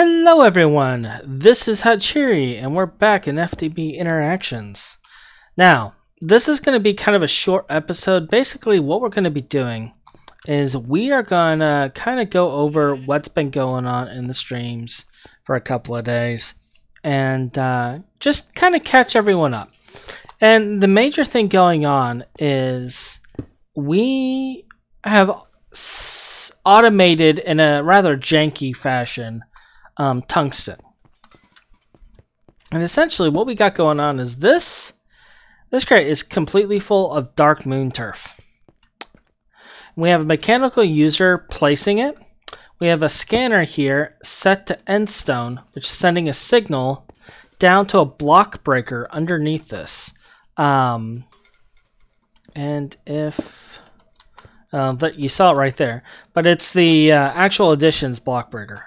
Hello everyone, this is Hachiri and we're back in FTB Interactions. Now, this is going to be kind of a short episode. Basically what we're going to be doing is we are going to kind of go over what's been going on in the streams for a couple of days and just kind of catch everyone up. And the major thing going on is we have automated in a rather janky fashion tungsten. And essentially what we got going on is this crate is completely full of dark moon turf. We have a mechanical user placing it. We have a scanner here set to endstone, which is sending a signal down to a block breaker underneath this. And if you saw it right there, but it's the actual additions block breaker.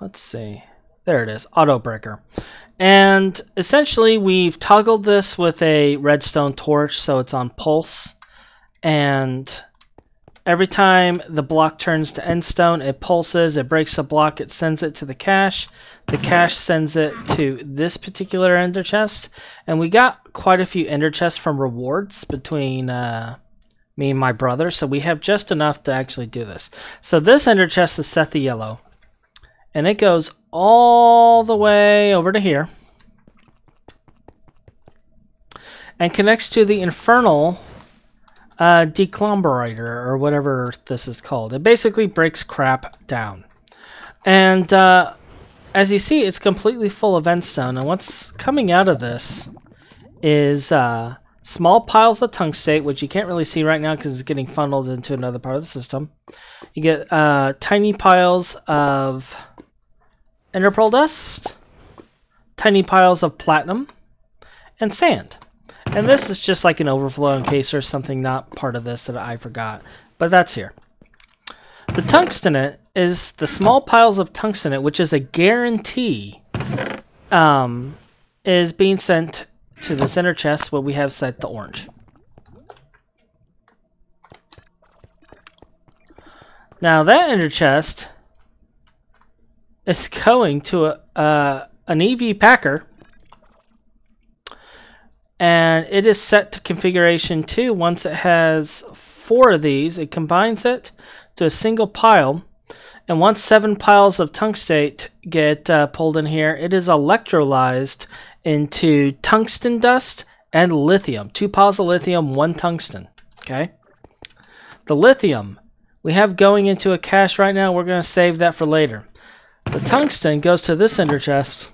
Let's see. There it is, auto breaker. And essentially we've toggled this with a redstone torch so it's on pulse, and every time the block turns to endstone it pulses, it breaks the block, it sends it to the cache sends it to this particular ender chest, and we got quite a few ender chests from rewards between me and my brother, so we have just enough to actually do this. So this ender chest is set to yellow, and it goes all the way over to here and connects to the infernal deglomerator, or whatever this is called. It basically breaks crap down. And as you see, it's completely full of endstone, and what's coming out of this is small piles of tungstate, which you can't really see right now because it's getting funneled into another part of the system. You get tiny piles of ender pearl dust, tiny piles of platinum, and sand. And this is just like an overflow in case there's something not part of this that I forgot, but that's here. The tungstenate is the small piles of tungstenate, which is a guarantee, is being sent to the center chest where we have set the orange. Now that ender chest is going to an EV packer, and it is set to configuration 2. Once it has 4 of these, it combines it to a single pile, and once 7 piles of tungstate get pulled in here, it is electrolyzed into tungsten dust and lithium. 2 piles of lithium, 1 tungsten. Okay. The lithium we have going into a cache right now. We're going to save that for later. The tungsten goes to this ender chest,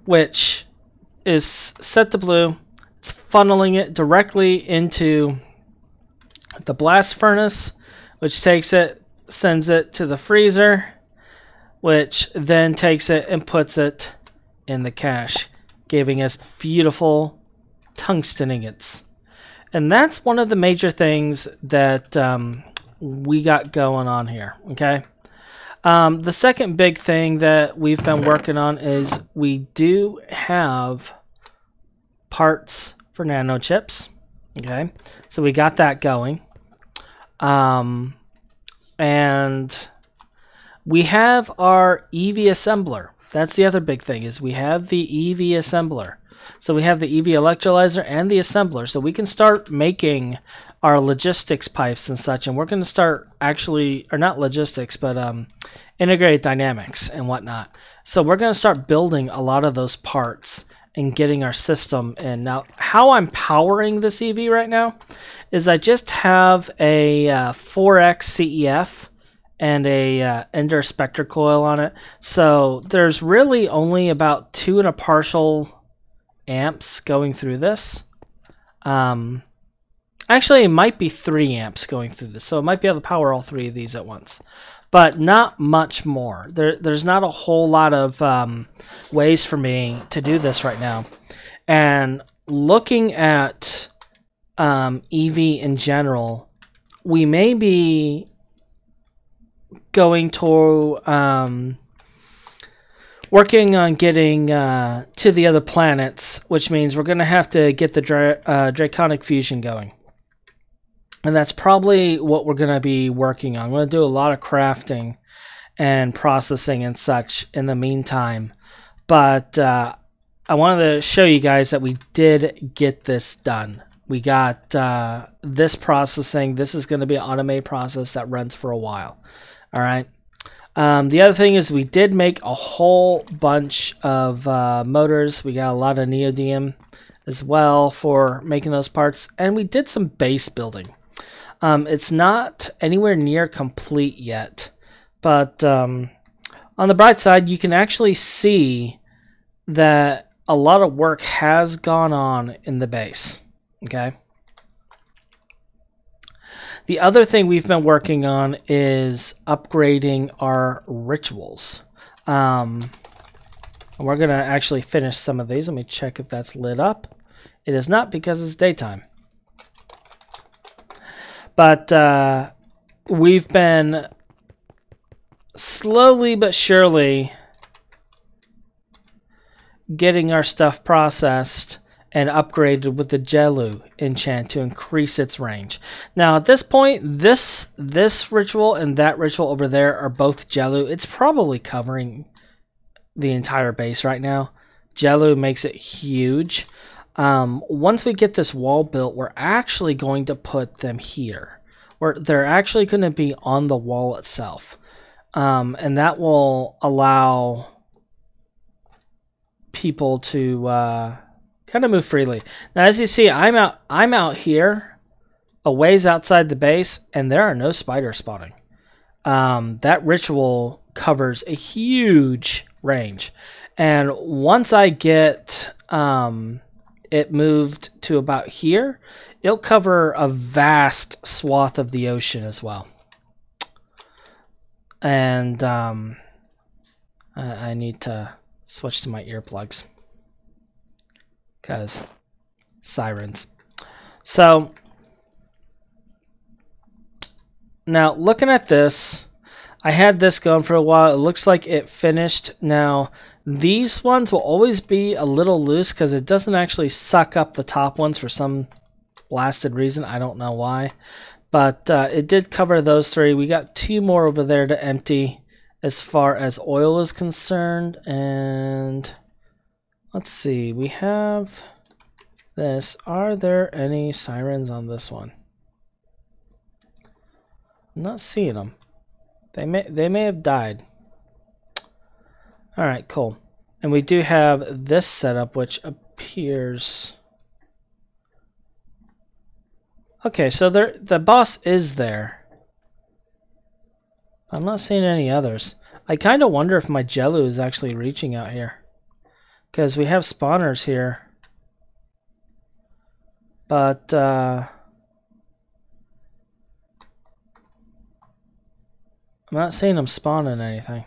which is set to blue. It's funneling it directly into the blast furnace, which takes it, sends it to the freezer, which then takes it and puts it in the cache, giving us beautiful tungsten ingots. And that's one of the major things that we got going on here. Okay. The second big thing that we've been working on is we do have parts for nano chips. Okay, so we got that going, and we have our EV assembler. That's the other big thing, is we have the EV assembler. So we have the EV electrolyzer and the assembler, so we can start making our logistics pipes and such, and we're going to start actually, or not logistics, but integrated dynamics and whatnot. So we're going to start building a lot of those parts and getting our system in. Now, how I'm powering this EV right now is I just have a 4x CEF and a Ender Spectre coil on it. So there's really only about 2 and a partial amps going through this. Actually, it might be 3 amps going through this, so it might be able to power all 3 of these at once, but not much more. There's not a whole lot of ways for me to do this right now. And looking at EV in general, we may be going to working on getting to the other planets, which means we're going to have to get the draconic fusion going. And that's probably what we're going to be working on. I'm going to do a lot of crafting and processing and such in the meantime. But I wanted to show you guys that we did get this done. We got this processing. This is going to be an automated process that runs for a while. All right. The other thing is we did make a whole bunch of motors. We got a lot of neodymium as well for making those parts. And we did some base building. It's not anywhere near complete yet. But on the bright side, you can actually see that a lot of work has gone on in the base. Okay. The other thing we've been working on is upgrading our rituals. We're going to actually finish some of these. Let me check if that's lit up. It is not because it's daytime. But we've been slowly but surely getting our stuff processed and upgraded with the Gelu enchant to increase its range. Now at this point, this ritual and that ritual over there are both Gelu. It's probably covering the entire base right now. Gelu makes it huge. Once we get this wall built, we're actually going to put them here. They're actually going to be on the wall itself. And that will allow people to kind of move freely. Now, as you see, I'm out here, a ways outside the base, and there are no spiders spawning. That ritual covers a huge range, and once I get it moved to about here, it'll cover a vast swath of the ocean as well. And I need to switch to my earplugs because sirens. So now looking at this, I had this going for a while. It looks like it finished. Now these ones will always be a little loose because it doesn't actually suck up the top ones for some blasted reason. I don't know why. But it did cover those three. We got two more over there to empty as far as oil is concerned. And let's see. We have this. Are there any sirens on this one? I'm not seeing them. They may have died. All right, cool. And we do have this setup, which appears... Okay, so the boss is there. I'm not seeing any others. I kind of wonder if my Gelu is actually reaching out here. Because we have spawners here. But, I'm not seeing them spawning anything.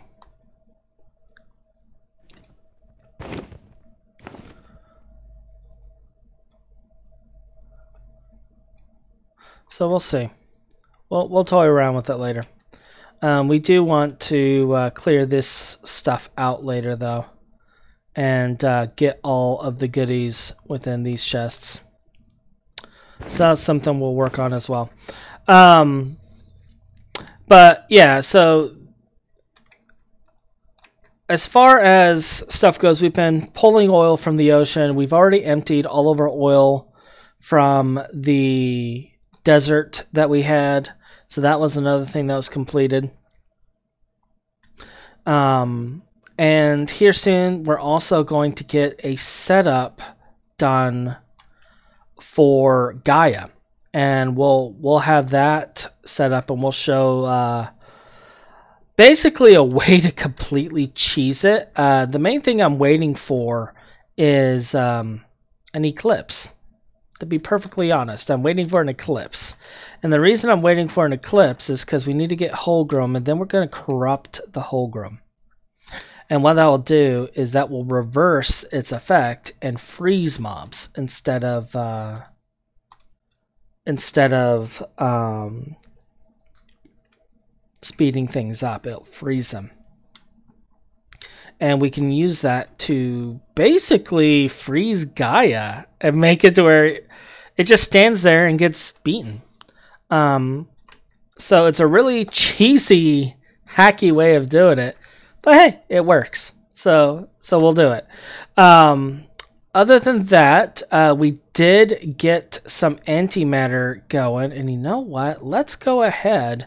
So we'll see. We'll toy around with it later. We do want to clear this stuff out later, though, and get all of the goodies within these chests. So that's something we'll work on as well. But yeah, so as far as stuff goes, we've been pulling oil from the ocean. We've already emptied all of our oil from the desert that we had, so that was another thing that was completed. And here soon we're also going to get a setup done for Gaia, and we'll have that set up, and we'll show basically a way to completely cheese it. The main thing I'm waiting for is an eclipse. To be perfectly honest, I'm waiting for an eclipse. And the reason I'm waiting for an eclipse is because we need to get Holgrim, and then we're going to corrupt the Holgrim. And what that will do is that will reverse its effect and freeze mobs instead of speeding things up. It'll freeze them. and we can use that to basically freeze Gaia and make it to where it just stands there and gets beaten. So it's a really cheesy, hacky way of doing it, but hey, it works. So we'll do it. Other than that, we did get some antimatter going, and you know what? Let's go ahead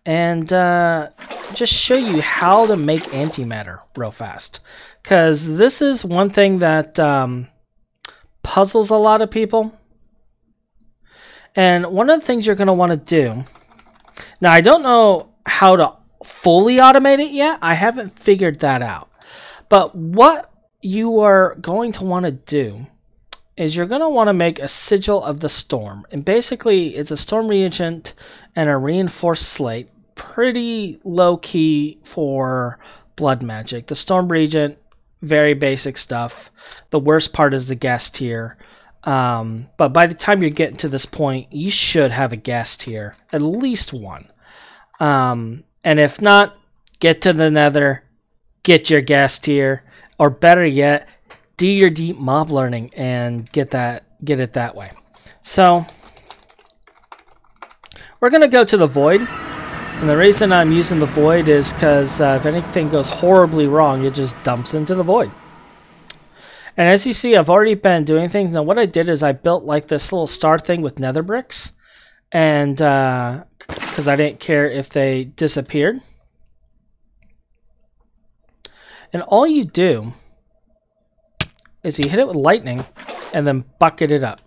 and just show you how to make antimatter real fast, because this is one thing that puzzles a lot of people. And one of the things you're going to want to do, now I don't know how to fully automate it yet, I haven't figured that out, but what you are going to want to do is you're going to want to make a sigil of the storm, and basically it's a storm reagent and a reinforced slate, pretty low key for blood magic. The storm reagent, very basic stuff. The worst part is the gas tier, but by the time you're getting to this point, you should have a gas tier, at least one, and if not, get to the nether, get your gas tier, or better yet, do your deep mob learning and get it that way. So we're going to go to the void, and the reason I'm using the void is because if anything goes horribly wrong, it just dumps into the void. And as you see, I've already been doing things. Now what I did is I built like this little star thing with nether bricks, and because I didn't care if they disappeared. And all you do is you hit it with lightning and then bucket it up.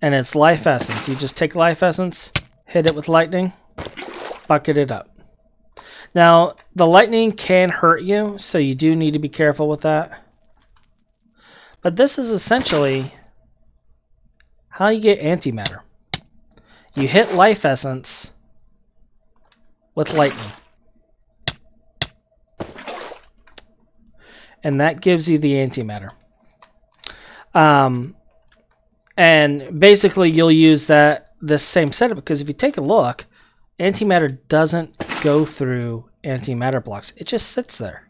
And it's life essence. You just take life essence, hit it with lightning, bucket it up. Now, the lightning can hurt you, so you do need to be careful with that. But this is essentially how you get antimatter. You hit life essence with lightning, and that gives you the antimatter. And basically you'll use this same setup, because if you take a look, antimatter doesn't go through antimatter blocks. It just sits there.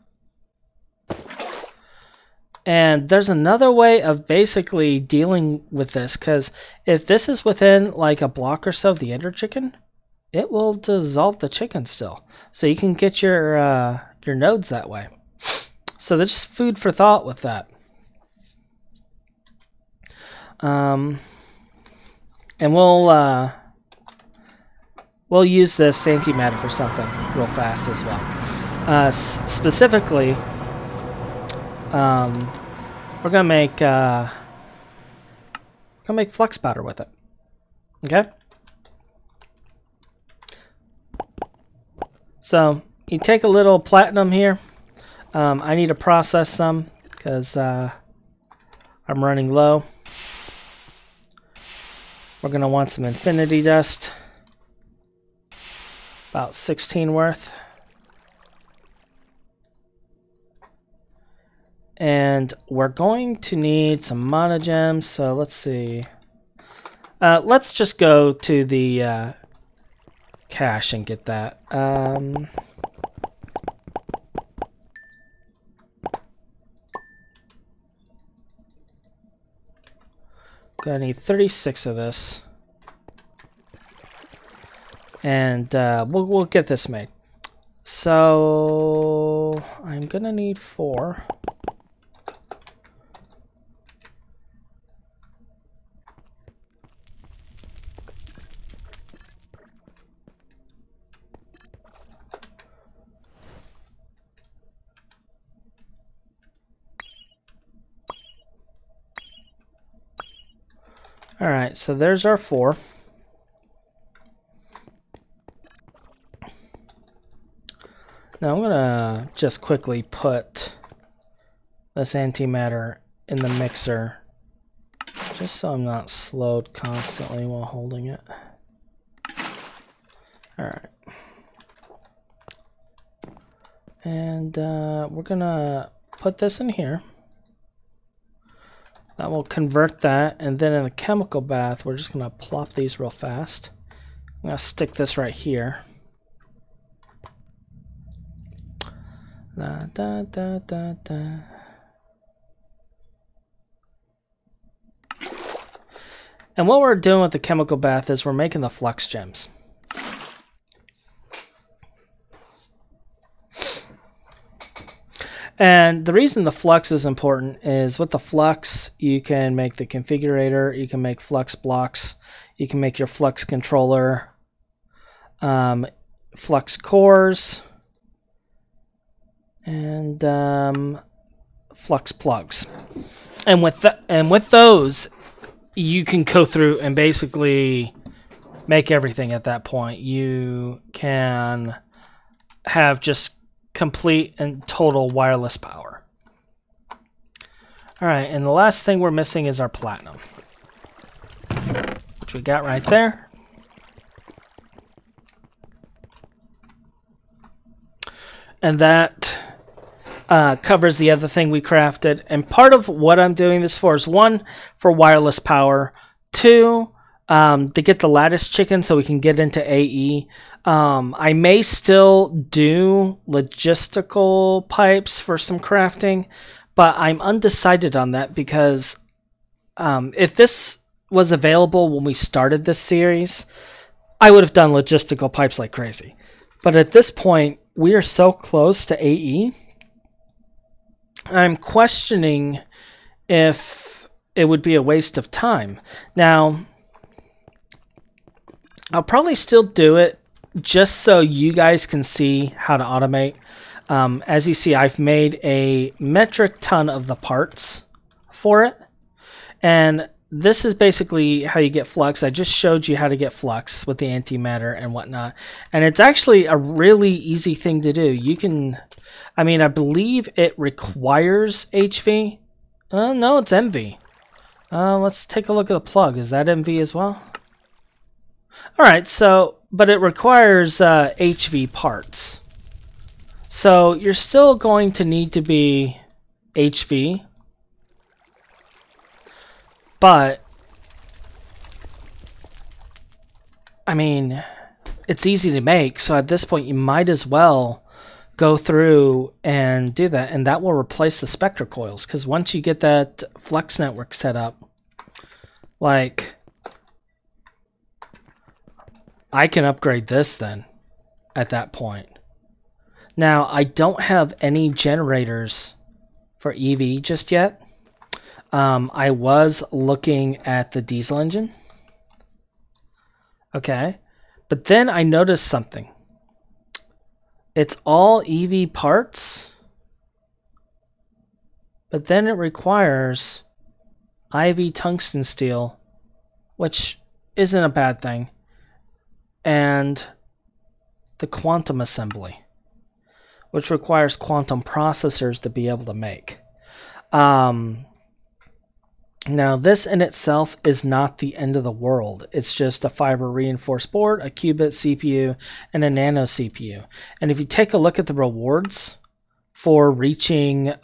And there's another way of basically dealing with this, because if this is within like a block or so of the ender chicken, it will dissolve the chicken still. So you can get your nodes that way. So there's just food for thought with that. And we'll use this antimatter for something real fast as well. Specifically, we're gonna make flux powder with it. Okay. So you take a little platinum here. I need to process some because I'm running low. We're going to want some infinity dust, about 16 worth. And we're going to need some mana gems, so let's see. Let's just go to the cache and get that. Gonna need 36 of this, and we'll get this made. So I'm gonna need 4. Alright, so there's our 4. Now I'm gonna just quickly put this antimatter in the mixer, just so I'm not slowed constantly while holding it. Alright. And we're gonna put this in here. That will convert that, and then in the chemical bath, we're just going to plop these real fast. I'm going to stick this right here. Da, da, da, da, da. And what we're doing with the chemical bath is we're making the flux gems. And the reason the flux is important is with the flux, you can make the configurator, you can make flux blocks, you can make your flux controller, flux cores, and flux plugs. And with those, you can go through and basically make everything at that point. You can have just complete and total wireless power. Alright, and the last thing we're missing is our platinum, which we got right there. And that covers the other thing we crafted. And part of what I'm doing this for is 1, for wireless power, 2, to get the lattice chicken so we can get into AE. I may still do logistical pipes for some crafting, but I'm undecided on that because if this was available when we started this series, I would have done logistical pipes like crazy. But at this point, we are so close to AE, I'm questioning if it would be a waste of time. Now, I'll probably still do it just so you guys can see how to automate. As you see, I've made a metric ton of the parts for it. And this is basically how you get flux. I just showed you how to get flux with the antimatter and whatnot. And it's actually a really easy thing to do. You can, I mean, I believe it requires HV. No, it's MV. Let's take a look at the plug. Is that MV as well? Alright, so, but it requires HV parts. So you're still going to need to be HV. But, I mean, it's easy to make, so at this point you might as well go through and do that. And that will replace the spectra coils, because once you get that flux network set up, like, I can upgrade this then at that point. Now, I don't have any generators for EV just yet. I was looking at the diesel engine. Okay. But then I noticed something. It's all EV parts, but then it requires IV tungsten steel, which isn't a bad thing, and the quantum assembly, which requires quantum processors to be able to make. Now, this in itself is not the end of the world. It's just a fiber reinforced board, a qubit CPU, and a nano CPU. And if you take a look at the rewards for reaching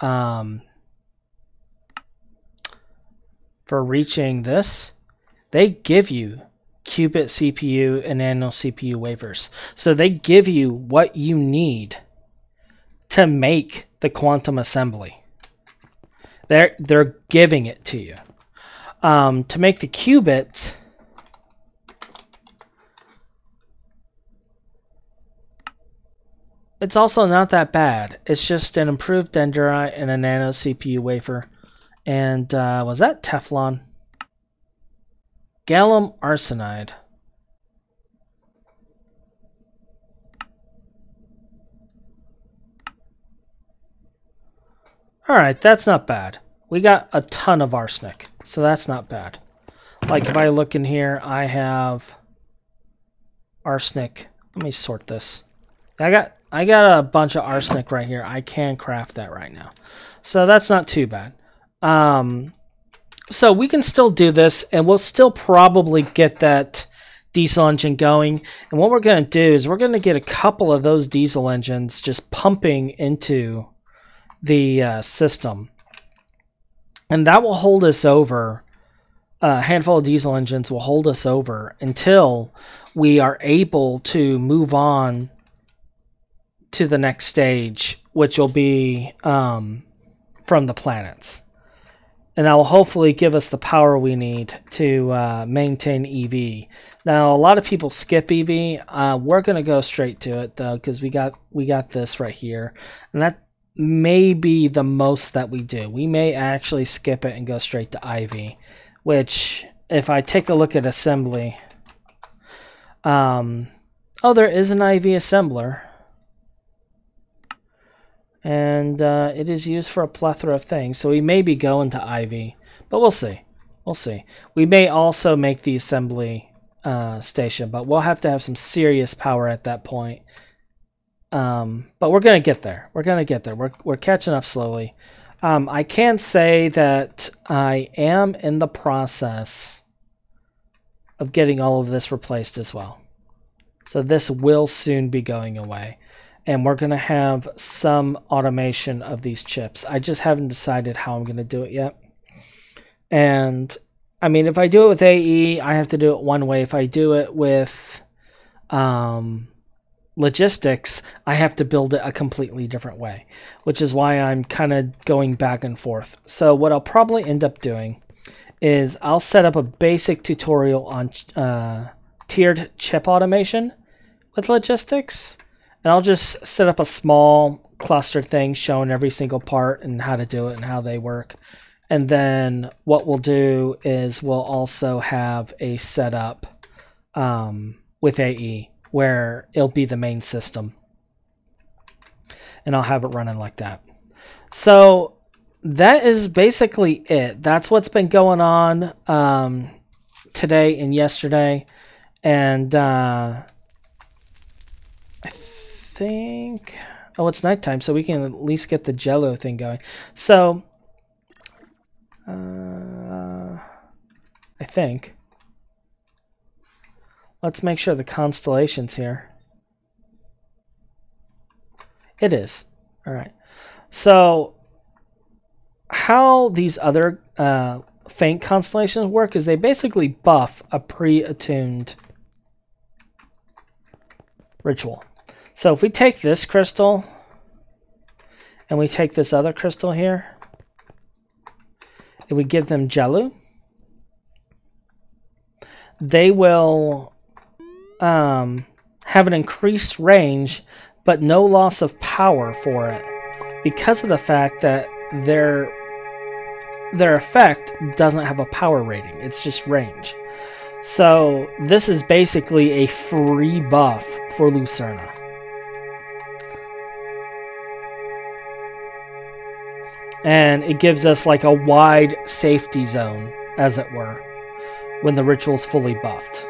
this, they give you qubit CPU and nano CPU wafers. So they give you what you need to make the quantum assembly. They're giving it to you. To make the qubit, it's also not that bad. It's just an improved dendrite and a nano CPU wafer. And was that Teflon? Gallium arsenide. Alright, that's not bad. We got a ton of arsenic, so that's not bad. Like if I look in here, I have arsenic. Let me sort this. I got a bunch of arsenic right here. I can craft that right now. So that's not too bad. So we can still do this, and we'll still probably get that diesel engine going. And what we're going to do is we're going to get a couple of those diesel engines just pumping into the system. And that will hold us over. A handful of diesel engines will hold us over until we are able to move on to the next stage which will be from the planets. And that will hopefully give us the power we need to maintain EV. Now, a lot of people skip EV. We're going to go straight to it, though, because we got this right here. And that may be the most that we do. We may actually skip it and go straight to IV, which, if I take a look at assembly... oh, there is an IV assembler. And it is used for a plethora of things, so we may be going to IV, but we'll see. We'll see. We may also make the assembly station, but we'll have to have some serious power at that point. But we're gonna get there. We're gonna get there. We're catching up slowly. I can say that I am in the process of getting all of this replaced as well. So this will soon be going away. And we're going to have some automation of these chips. I just haven't decided how I'm going to do it yet. And, I mean, if I do it with AE, I have to do it one way. If I do it with logistics, I have to build it a completely different way, which is why I'm kind of going back and forth. So what I'll probably end up doing is I'll set up a basic tutorial on tiered chip automation with logistics. And I'll just set up a small cluster thing showing every single part and how to do it and how they work. And then what we'll do is we'll also have a setup with AE where it'll be the main system. And I'll have it running like that. So that is basically it. That's what's been going on today and yesterday. And oh, it's nighttime, so we can at least get the Gelu thing going. So I think let's make sure the constellation's here. It is. All right. So how these other faint constellations work is they basically buff a pre-attuned ritual. So if we take this crystal and we take this other crystal here, and we give them Gelu, they will have an increased range but no loss of power for it because of the fact that their effect doesn't have a power rating. It's just range. So this is basically a free buff for Lucerna. And it gives us like a wide safety zone, as it were, when the ritual's fully buffed.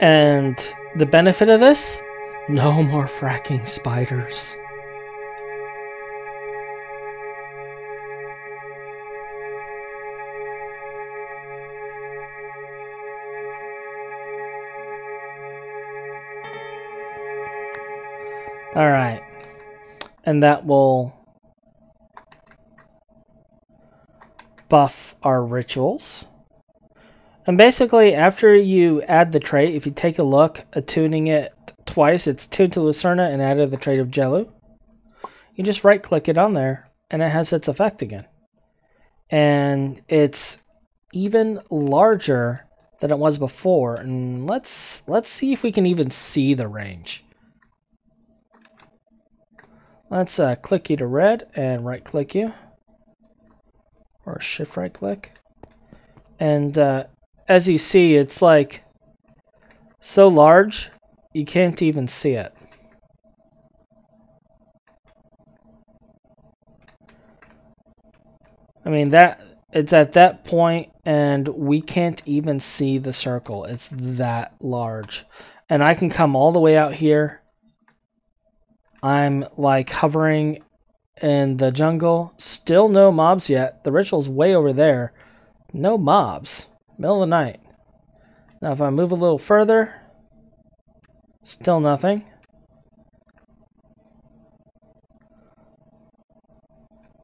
And the benefit of this? No more fracking spiders. Alright, and that will buff our rituals. And basically, after you add the trait, if you take a look, attuning it twice, it's tuned to Lucerna and added the trait of Gelu. You just right click it on there, and it has its effect again. And it's even larger than it was before. And let's see if we can even see the range. Let's click you to red and right click you, or shift right click. And as you see, it's like so large you can't even see it. I mean, that it's at that point and we can't even see the circle. It's that large. And I can come all the way out here. I'm like hovering in the jungle. Still no mobs yet. The ritual's way over there. No mobs. Middle of the night. Now if I move a little further, still nothing.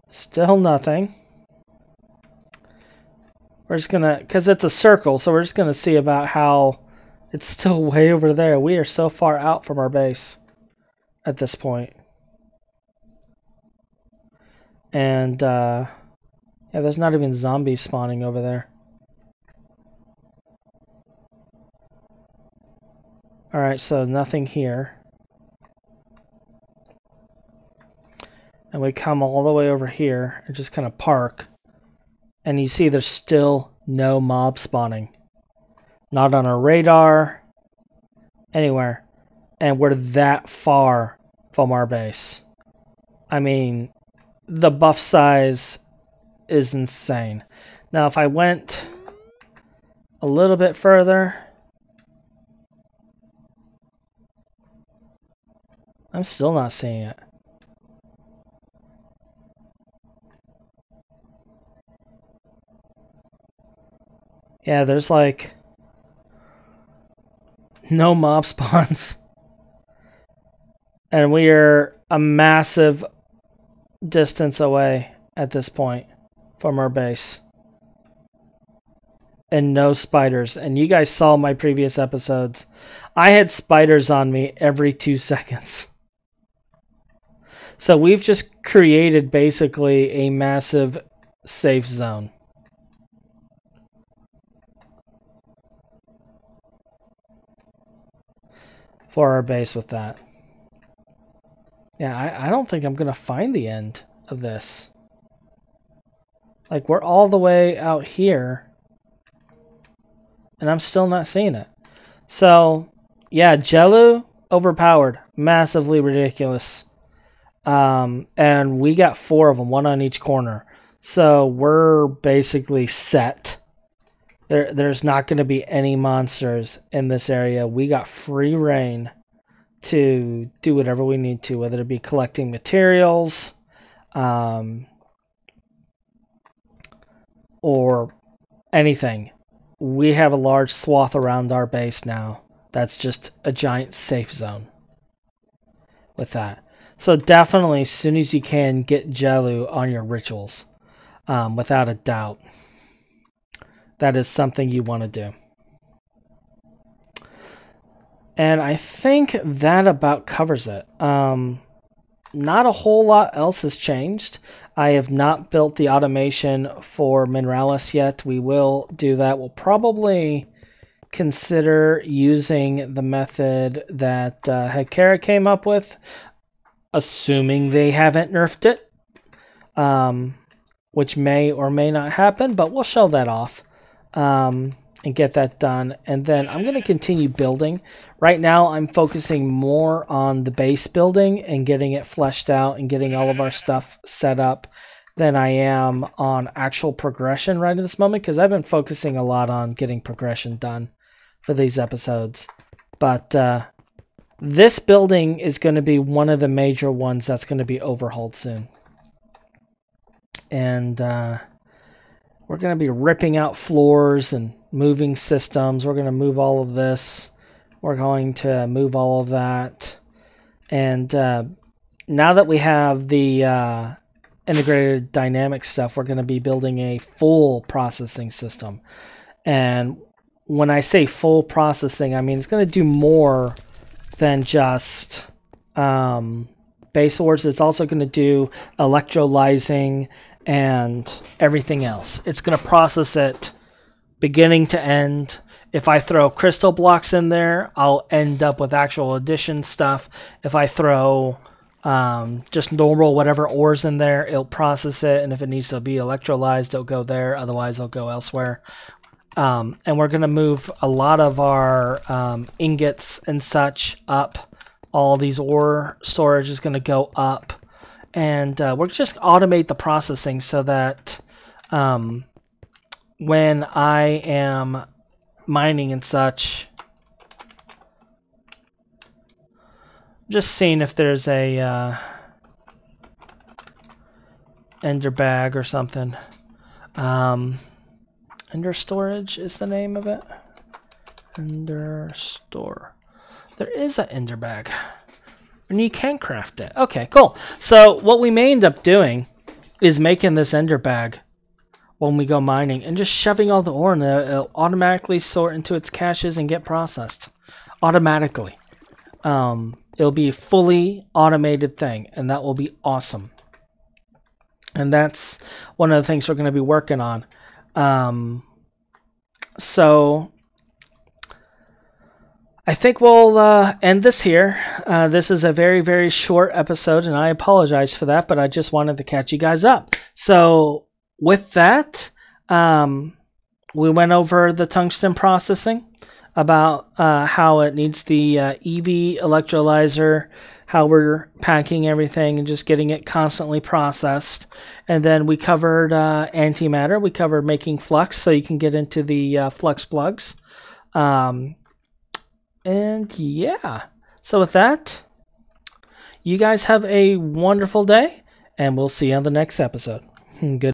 Still nothing. We're just gonna, because it's a circle, so we're just gonna see about how it's still way over there. We are so far out from our base at this point. And yeah, there's not even zombies spawning over there. Alright, so nothing here. And we come all the way over here and just kind of park. And you see there's still no mob spawning. Not on our radar. Anywhere. And we're that far from our base. I mean, the buff size is insane. Now if I went a little bit further, I'm still not seeing it. Yeah, there's like no mob spawns. And we are a massive distance away at this point from our base. And no spiders. And you guys saw my previous episodes. I had spiders on me every 2 seconds. So we've just created basically a massive safe zone. For our base with that. Yeah, I don't think I'm going to find the end of this. Like, we're all the way out here. And I'm still not seeing it. So, yeah, Gelu, overpowered. Massively ridiculous. And we got 4 of them, 1 on each corner. So, we're basically set. There's not going to be any monsters in this area. We got free reign to do whatever we need to, whether it be collecting materials, or anything. We have a large swath around our base now. That's just a giant safe zone with that. So definitely, as soon as you can, get Gelu on your rituals, without a doubt. That is something you want to do. And I think that about covers it. Not a whole lot else has changed. I have not built the automation for Mineralis yet. We will do that. We'll probably consider using the method that Hekara came up with, assuming they haven't nerfed it, which may or may not happen, but we'll show that off. And get that done, and then I'm going to continue building. Right now I'm focusing more on the base building and getting it fleshed out and getting all of our stuff set up than I am on actual progression right at this moment, because I've been focusing a lot on getting progression done for these episodes. But this building is going to be one of the major ones that's going to be overhauled soon. And we're going to be ripping out floors and moving systems. We're going to move all of this. We're going to move all of that. And now that we have the integrated dynamic stuff, we're going to be building a full processing system. And when I say full processing, I mean it's going to do more than just base ores. It's also going to do electrolyzing and everything else. It's going to process it beginning to end. If I throw crystal blocks in there, I'll end up with actual addition stuff. If I throw just normal whatever ores in there, it'll process it, and if it needs to be electrolyzed, it'll go there. Otherwise, it'll go elsewhere. And we're going to move a lot of our ingots and such up. All these ore storage is going to go up. And we're just automate the processing so that when I am mining and such, just seeing if there's a ender bag or something. Ender storage is the name of it. Ender store. There is an ender bag. And you can craft it. Okay, cool. So what we may end up doing is making this ender bag when we go mining and just shoving all the ore in there. It'll automatically sort into its caches and get processed automatically. It'll be a fully automated thing, and that will be awesome. And that's one of the things we're going to be working on. So I think we'll end this here. This is a very, very short episode, and I apologize for that, but I just wanted to catch you guys up. So with that, we went over the tungsten processing, about how it needs the EV electrolyzer, how we're packing everything and just getting it constantly processed. And then we covered antimatter. We covered making flux so you can get into the flux plugs. And yeah, so with that, you guys have a wonderful day, and we'll see you on the next episode. Good.